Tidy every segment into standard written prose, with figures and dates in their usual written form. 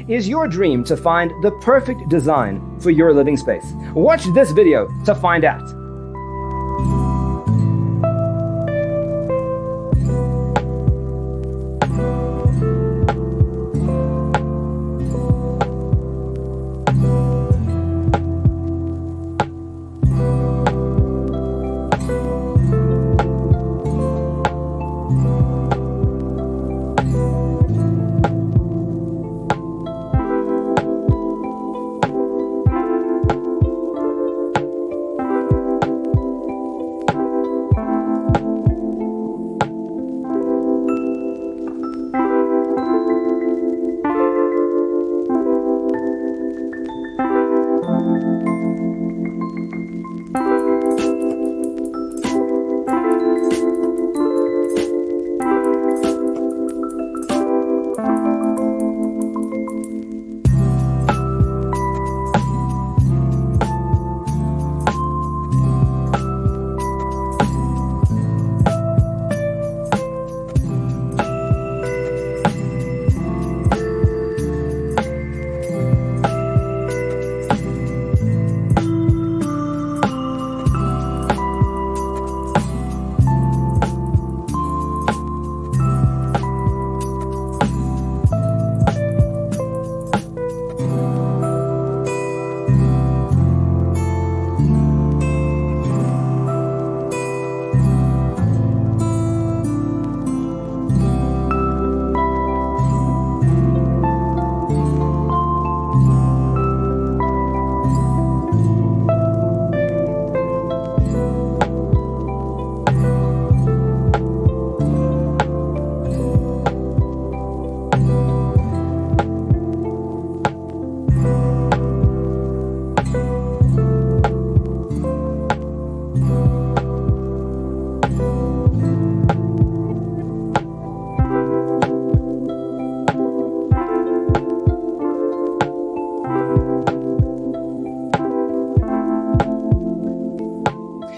is your dream to find the perfect design for your living space? Watch this video to find out.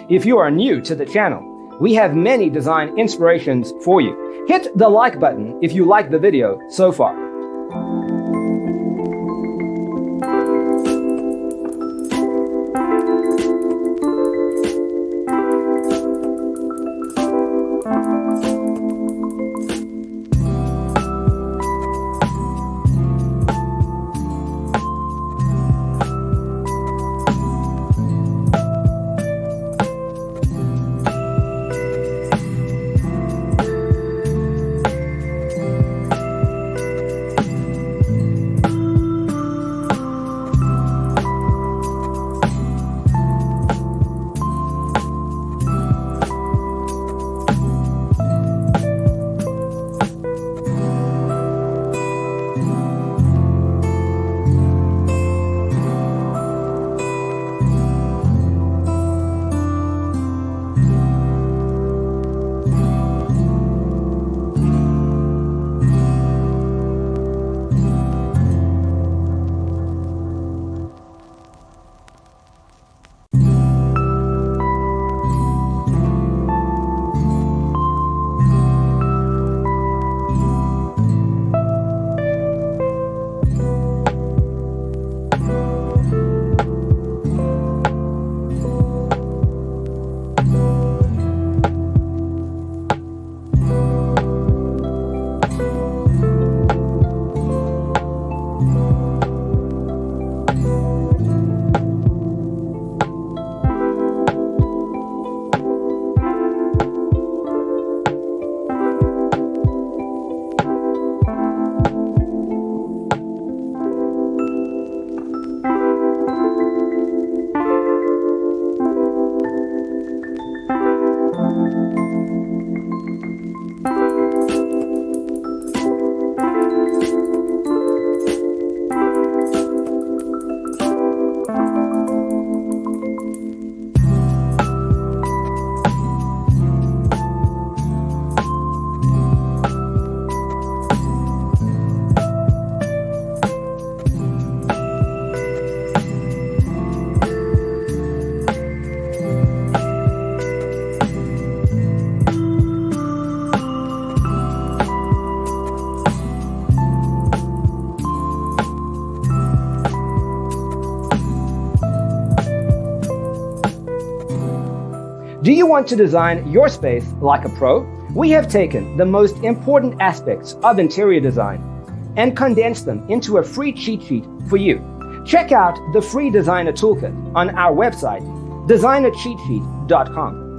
If you are new to the channel, we have many design inspirations for you. Hit the like button if you like the video so far. Do you want to design your space like a pro? We have taken the most important aspects of interior design and condensed them into a free cheat sheet for you. Check out the free designer toolkit on our website, designercheatsheet.com.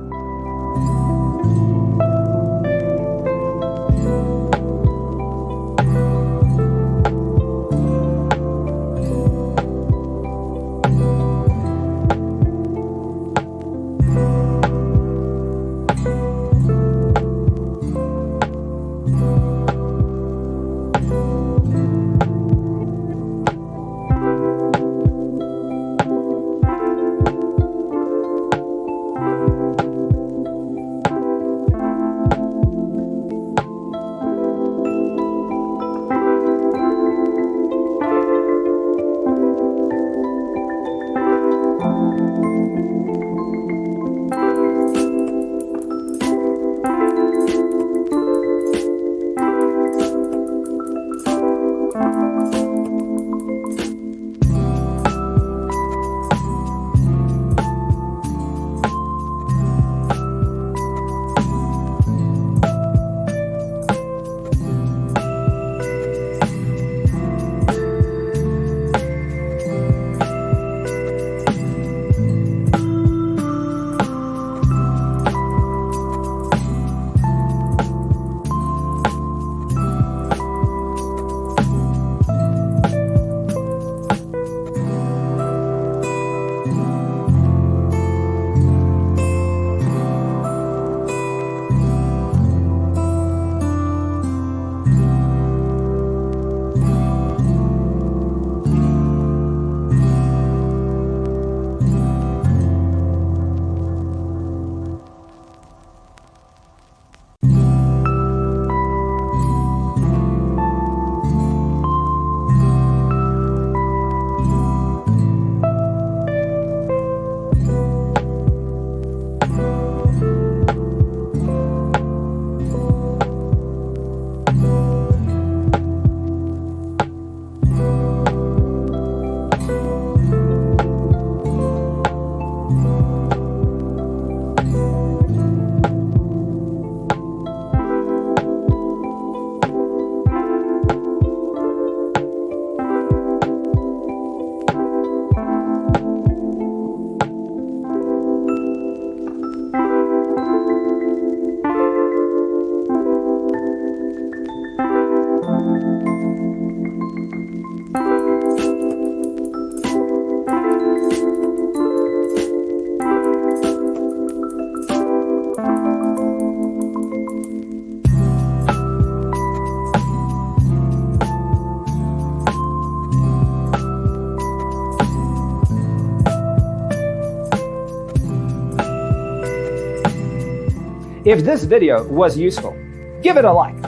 If this video was useful, give it a like.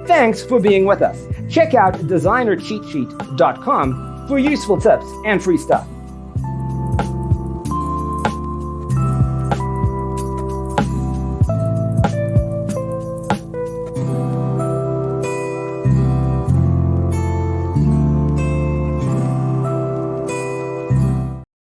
Thanks for being with us. Check out designercheatsheet.com for useful tips and free stuff.